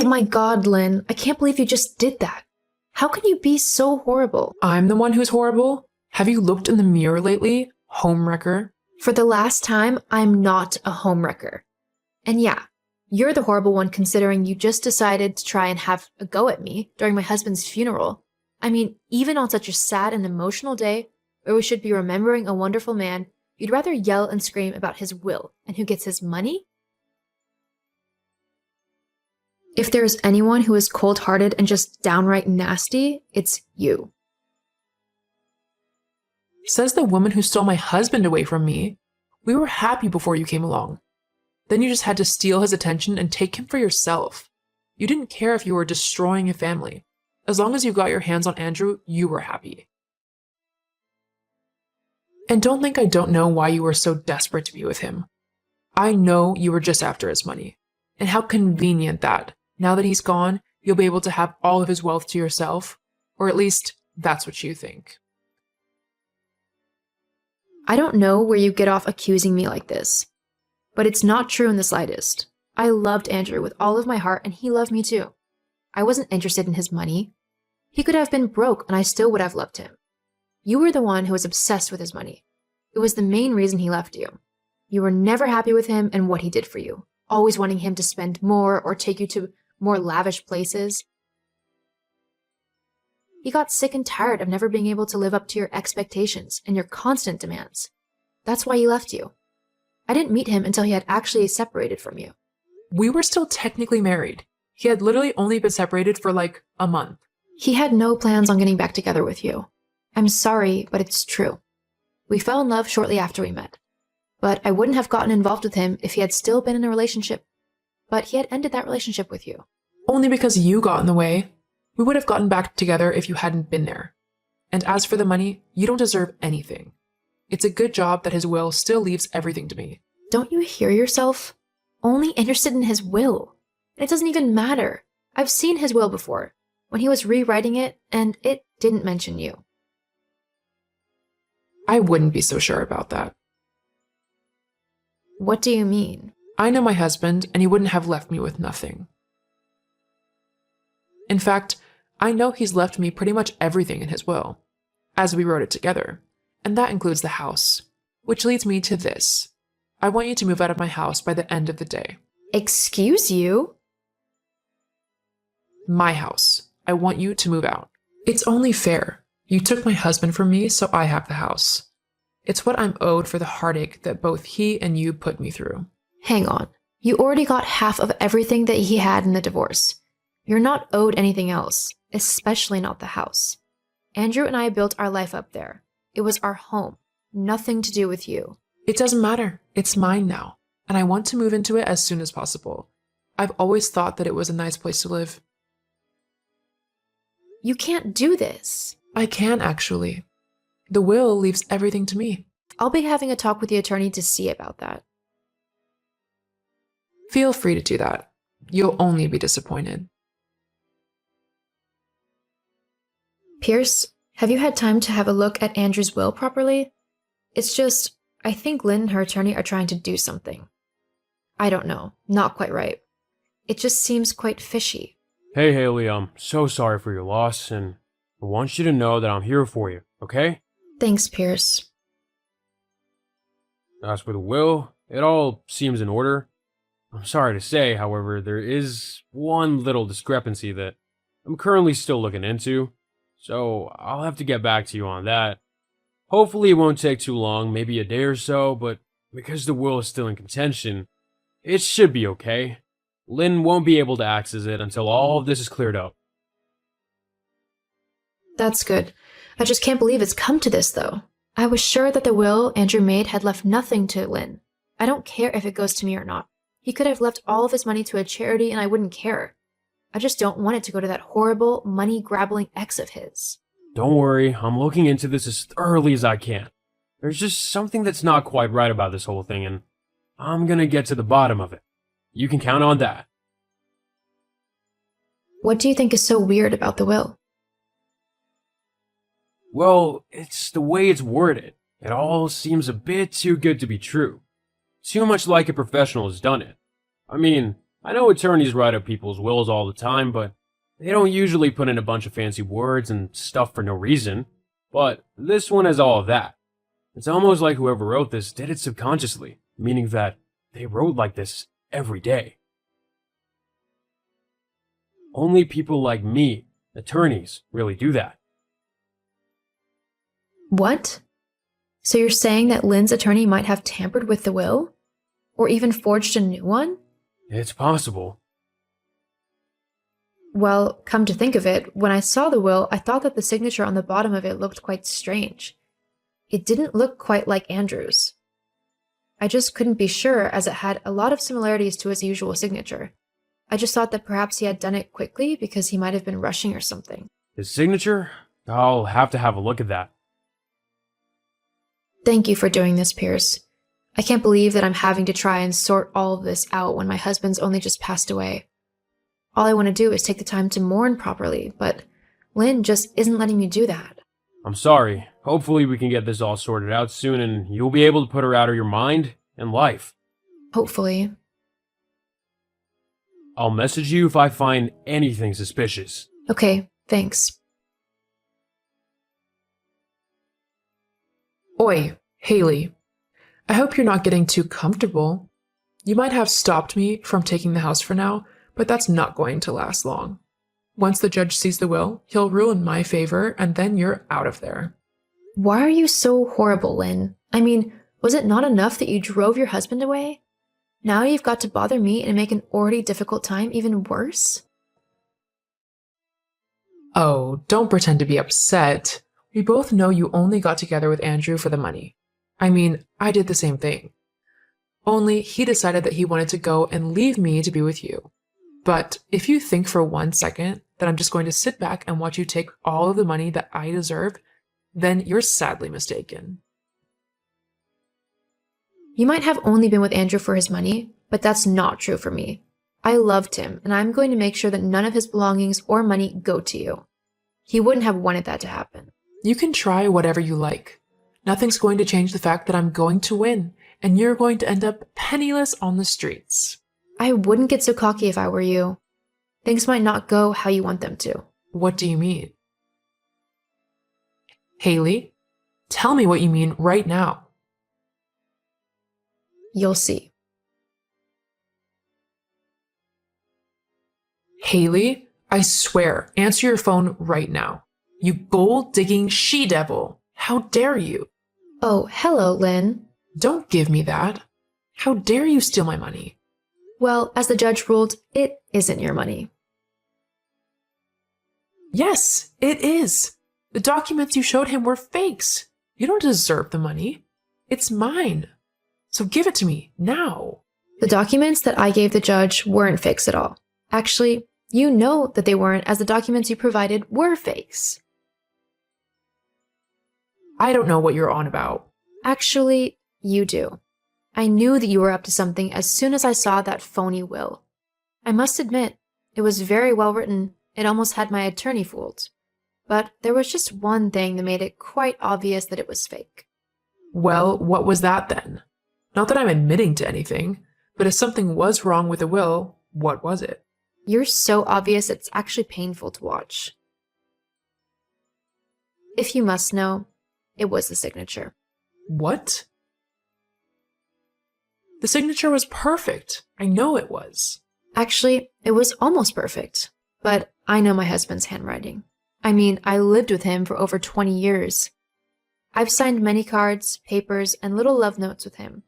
Oh my god, Lynn, I can't believe you just did that. How can you be so horrible? I'm the one who's horrible? Have you looked in the mirror lately, homewrecker? For the last time, I'm not a homewrecker. And yeah, you're the horrible one considering you just decided to try and have a go at me during my husband's funeral. I mean, even on such a sad and emotional day, where we should be remembering a wonderful man, you'd rather yell and scream about his will and who gets his money? If there is anyone who is cold-hearted and just downright nasty, it's you. Says the woman who stole my husband away from me. We were happy before you came along. Then you just had to steal his attention and take him for yourself. You didn't care if you were destroying a family. As long as you got your hands on Andrew, you were happy. And don't think I don't know why you were so desperate to be with him. I know you were just after his money. And how convenient that, now that he's gone, you'll be able to have all of his wealth to yourself. Or at least, that's what you think. I don't know where you get off accusing me like this, but it's not true in the slightest. I loved Andrew with all of my heart, and he loved me too. I wasn't interested in his money. He could have been broke, and I still would have loved him. You were the one who was obsessed with his money. It was the main reason he left you. You were never happy with him and what he did for you, always wanting him to spend more or take you to more lavish places. He got sick and tired of never being able to live up to your expectations and your constant demands. That's why he left you. I didn't meet him until he had actually separated from you. We were still technically married. He had literally only been separated for like a month. He had no plans on getting back together with you. I'm sorry, but it's true. We fell in love shortly after we met. But I wouldn't have gotten involved with him if he had still been in a relationship. But he had ended that relationship with you. Only because you got in the way. We would have gotten back together if you hadn't been there. And as for the money, you don't deserve anything. It's a good job that his will still leaves everything to me. Don't you hear yourself? Only interested in his will. It doesn't even matter. I've seen his will before, when he was rewriting it, and it didn't mention you. I wouldn't be so sure about that. What do you mean? I know my husband, and he wouldn't have left me with nothing. In fact, I know he's left me pretty much everything in his will, as we wrote it together, and that includes the house, which leads me to this. I want you to move out of my house by the end of the day. Excuse you? My house. I want you to move out. It's only fair. You took my husband from me, so I have the house. It's what I'm owed for the heartache that both he and you put me through. Hang on. You already got half of everything that he had in the divorce. You're not owed anything else, especially not the house. Andrew and I built our life up there. It was our home. Nothing to do with you. It doesn't matter. It's mine now, and I want to move into it as soon as possible. I've always thought that it was a nice place to live. You can't do this. I can, actually. The will leaves everything to me. I'll be having a talk with the attorney to see about that. Feel free to do that. You'll only be disappointed. Pierce, have you had time to have a look at Andrew's will properly? It's just, I think Lynn and her attorney are trying to do something. I don't know, not quite right. It just seems quite fishy. Hey Haley, I'm so sorry for your loss, and I want you to know that I'm here for you, okay? Thanks, Pierce. As for the will, it all seems in order. I'm sorry to say, however, there is one little discrepancy that I'm currently still looking into, so I'll have to get back to you on that. Hopefully it won't take too long, maybe a day or so, but because the will is still in contention, it should be okay. Lynn won't be able to access it until all of this is cleared up. That's good. I just can't believe it's come to this, though. I was sure that the will Andrew made had left nothing to Lynn. I don't care if it goes to me or not. He could have left all of his money to a charity and I wouldn't care. I just don't want it to go to that horrible, money-grabbling ex of his. Don't worry, I'm looking into this as thoroughly as I can. There's just something that's not quite right about this whole thing, and I'm gonna get to the bottom of it. You can count on that. What do you think is so weird about the will? Well, it's the way it's worded. It all seems a bit too good to be true. Too much like a professional has done it. I mean, I know attorneys write up people's wills all the time, but they don't usually put in a bunch of fancy words and stuff for no reason. But this one has all of that. It's almost like whoever wrote this did it subconsciously, meaning that they wrote like this every day. Only people like me, attorneys, really do that. What? So you're saying that Lynn's attorney might have tampered with the will? Or even forged a new one? It's possible. Well, come to think of it, when I saw the will, I thought that the signature on the bottom of it looked quite strange. It didn't look quite like Andrew's. I just couldn't be sure as it had a lot of similarities to his usual signature. I just thought that perhaps he had done it quickly because he might have been rushing or something. His signature? I'll have to have a look at that. Thank you for doing this, Pierce. I can't believe that I'm having to try and sort all of this out when my husband's only just passed away. All I want to do is take the time to mourn properly, but Lynn just isn't letting me do that. I'm sorry. Hopefully we can get this all sorted out soon and you'll be able to put her out of your mind and life. Hopefully. I'll message you if I find anything suspicious. Okay, thanks. Oi, Haley. I hope you're not getting too comfortable. You might have stopped me from taking the house for now, but that's not going to last long. Once the judge sees the will, he'll rule in my favor, and then you're out of there. Why are you so horrible, Lynn? I mean, was it not enough that you drove your husband away? Now you've got to bother me and make an already difficult time even worse? Oh, don't pretend to be upset. We both know you only got together with Andrew for the money. I mean, I did the same thing. Only he decided that he wanted to go and leave me to be with you. But if you think for 1 second that I'm just going to sit back and watch you take all of the money that I deserve, then you're sadly mistaken. You might have only been with Andrew for his money, but that's not true for me. I loved him, and I'm going to make sure that none of his belongings or money go to you. He wouldn't have wanted that to happen. You can try whatever you like. Nothing's going to change the fact that I'm going to win, and you're going to end up penniless on the streets. I wouldn't get so cocky if I were you. Things might not go how you want them to. What do you mean? Haley, tell me what you mean right now. You'll see. Haley, I swear, answer your phone right now. You gold-digging she-devil. How dare you? Oh, hello, Lynn. Don't give me that. How dare you steal my money? Well, as the judge ruled, it isn't your money. Yes, it is. The documents you showed him were fakes. You don't deserve the money. It's mine. So give it to me, now. The documents that I gave the judge weren't fakes at all. Actually, you know that they weren't, as the documents you provided were fakes. I don't know what you're on about. Actually, you do. I knew that you were up to something as soon as I saw that phony will. I must admit, it was very well written. It almost had my attorney fooled. But there was just one thing that made it quite obvious that it was fake. Well, what was that then? Not that I'm admitting to anything, but if something was wrong with the will, what was it? You're so obvious it's actually painful to watch. If you must know, it was the signature. What? The signature was perfect. I know it was. Actually, it was almost perfect. But I know my husband's handwriting. I mean, I lived with him for over 20 years. I've signed many cards, papers, and little love notes with him.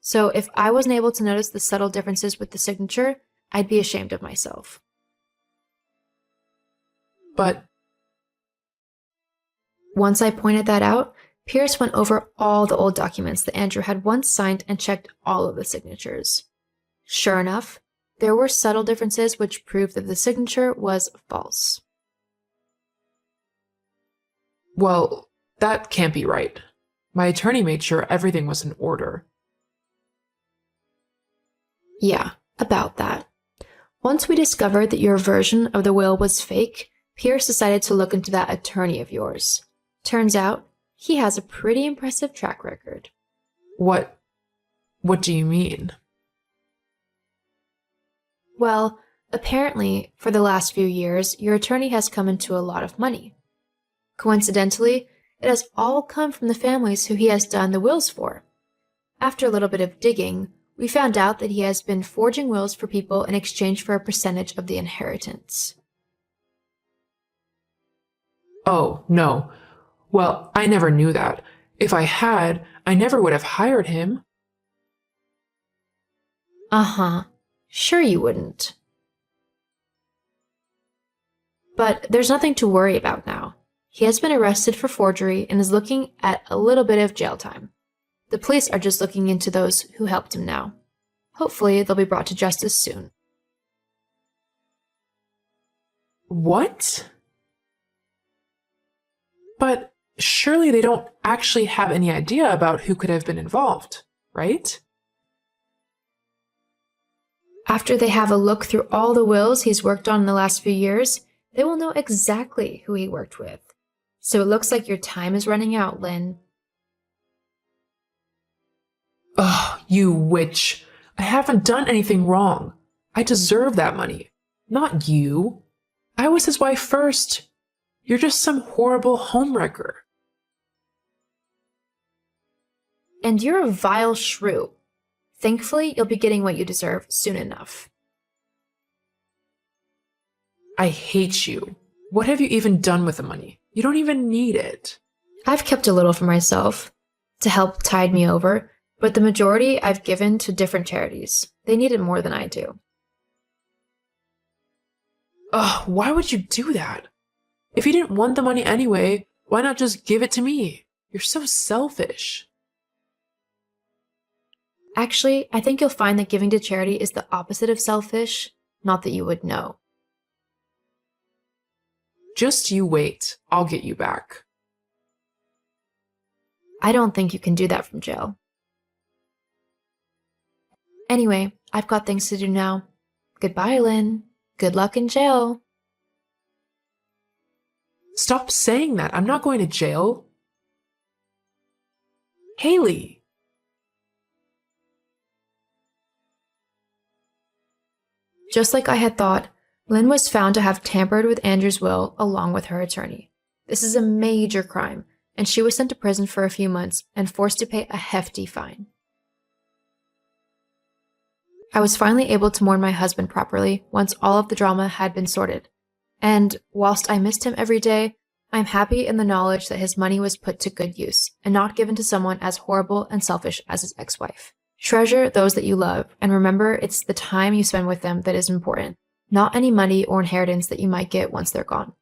So if I wasn't able to notice the subtle differences with the signature, I'd be ashamed of myself. But once I pointed that out, Pierce went over all the old documents that Andrew had once signed and checked all of the signatures. Sure enough, there were subtle differences which proved that the signature was false. well, that can't be right. My attorney made sure everything was in order. Yeah, about that. Once we discovered that your version of the will was fake, Pierce decided to look into that attorney of yours. Turns out, he has a pretty impressive track record. What do you mean? Well, apparently, for the last few years, your attorney has come into a lot of money. Coincidentally, it has all come from the families who he has done the wills for. After a little bit of digging, we found out that he has been forging wills for people in exchange for a percentage of the inheritance. Oh, no. Well, I never knew that. If I had, I never would have hired him. Uh-huh. Sure you wouldn't. But there's nothing to worry about now. He has been arrested for forgery and is looking at a little bit of jail time. The police are just looking into those who helped him now. Hopefully, they'll be brought to justice soon. What? But surely they don't actually have any idea about who could have been involved, right? After they have a look through all the wills he's worked on in the last few years, they will know exactly who he worked with. So it looks like your time is running out, Lynn. Ugh, you witch. I haven't done anything wrong. I deserve that money. Not you. I was his wife first. You're just some horrible homewrecker. And you're a vile shrew. Thankfully, you'll be getting what you deserve soon enough. I hate you. What have you even done with the money? You don't even need it. I've kept a little for myself to help tide me over, but the majority I've given to different charities. They need it more than I do. Ugh, why would you do that? If you didn't want the money anyway, why not just give it to me? You're so selfish. Actually, I think you'll find that giving to charity is the opposite of selfish, not that you would know. Just you wait. I'll get you back. I don't think you can do that from jail. Anyway, I've got things to do now. Goodbye, Lynn. Good luck in jail. Stop saying that. I'm not going to jail. Haley. Just like I had thought, Lynn was found to have tampered with Andrew's will along with her attorney. This is a major crime, and she was sent to prison for a few months and forced to pay a hefty fine. I was finally able to mourn my husband properly once all of the drama had been sorted. And whilst I missed him every day, I'm happy in the knowledge that his money was put to good use and not given to someone as horrible and selfish as his ex-wife. Treasure those that you love, and remember it's the time you spend with them that is important, not any money or inheritance that you might get once they're gone.